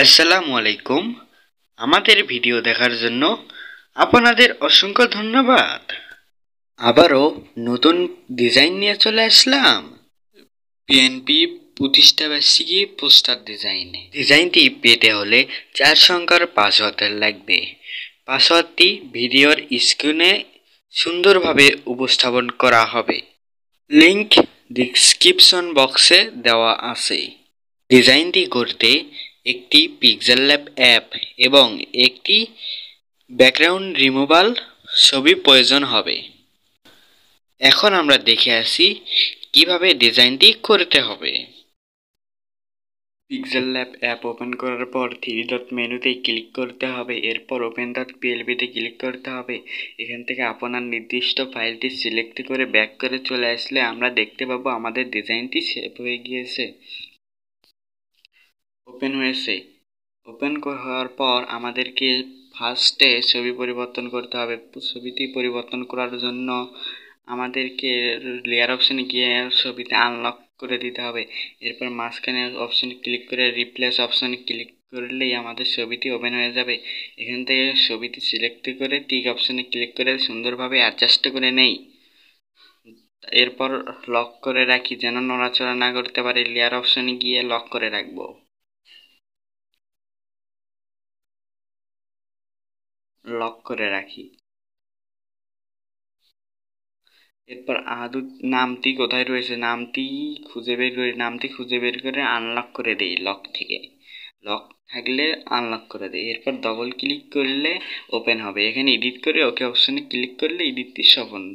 আসসালামু আলাইকুম। আমাদের ভিডিও দেখার জন্য আপনাদের অসংখ্য ধন্যবাদ। আবারও নতুন ডিজাইন নিয়ে চলে আসলাম। বিএনপি প্রতিষ্ঠাবার্ষিকী পোস্টার ডিজাইনটি পেতে হলে 4 সংখ্যার পাসওয়ার্ড লাগবে। পাসওয়ার্ডটি ভিডিওর স্ক্রিনে সুন্দরভাবে উপস্থাপন করা হবে। লিংক ডেসক্রিপশন বক্সে দেওয়া আছে। ডিজাইনটি করতে একটি পিক্সেল ল্যাব অ্যাপ এবং একটি ব্যাকগ্রাউন্ড রিমুভাল ছবি প্রয়োজন হবে। এখন আমরা দেখে আসি কিভাবে ডিজাইনটি করতে হবে। পিক্সেল ল্যাব অ্যাপ ওপেন করার পর 3 ডট মেনুতে ক্লিক করতে হবে। এরপর ওপেন ডট পিএলবিতে ক্লিক করতে হবে। এখান থেকে আপনার নির্দিষ্ট ফাইলটি সিলেক্ট করে ব্যাক করে চলে আসলে আমরা দেখতে পাবো আমাদের ডিজাইনটি সেভ হয়ে গিয়েছে, ওপেন হয়েছে। ওপেন হওয়ার পর আমাদেরকে ফার্স্টে ছবি পরিবর্তন করতে হবে। ছবিটি পরিবর্তন করার জন্য আমাদেরকে লেয়ার অপশানে গিয়ে ছবিতে আনলক করে দিতে হবে। এরপর মাঝখানে অপশানে ক্লিক করে রিপ্লেস অপশানে ক্লিক করলেই আমাদের ছবিটি ওপেন হয়ে যাবে। এখান থেকে ছবিটি সিলেক্ট করে টিক অপশানে ক্লিক করে সুন্দরভাবে অ্যাডজাস্ট করে নেই। এরপর লক করে রাখি যেন নড়াচড়া না করতে পারে। লেয়ার অপশানে গিয়ে লক করে রাখবো। লক করে রাখি। এরপর নামটি কোথায় রয়েছে নামটি খুঁজে বের করে আনলক করে দেই। লক থাকলে আনলক করে দেই। এরপর ডবল ক্লিক করলে ওপেন হবে। এখানে এডিট করে ওকে অপশনে ক্লিক করলে এডিটটি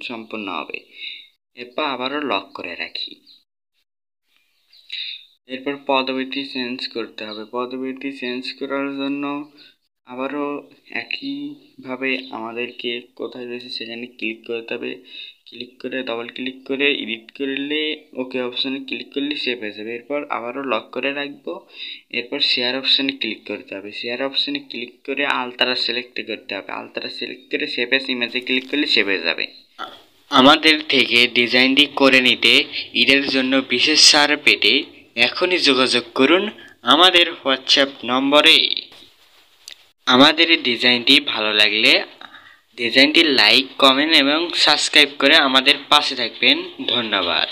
সম্পূর্ণ হবে। এরপর আবারও লক করে রাখি। এরপর পদবৃত্তি চেঞ্জ করতে হবে। পদবৃত্তি চেঞ্জ করার জন্য আবারও একইভাবে আমাদেরকে কোথায় রয়েছে সেখানে ক্লিক করতে হবে। ক্লিক করে ডবল ক্লিক করে এডিট করলে ওকে অপশানে ক্লিক করলে সেভ হয়ে যাবে। এরপর আবারও লক করে রাখবো। এরপর শেয়ার অপশানে ক্লিক করতে হবে। শেয়ার অপশানে ক্লিক করে আলট্রা সিলেক্ট করতে হবে। আলট্রা সিলেক্ট করে সেভ অ্যাজ ইমেজে ক্লিক করলে সেভ হয়ে যাবে। আমাদের থেকে ডিজাইনটি করে নিতে ঈদের জন্য বিশেষ ছাড় পেতে এখনই যোগাযোগ করুন আমাদের হোয়াটসঅ্যাপ নম্বরে। আমাদের ডিজাইনটি ভালো লাগলে ডিজাইনটি লাইক, কমেন্ট এবং সাবস্ক্রাইব করে আমাদের পাশে থাকবেন। ধন্যবাদ।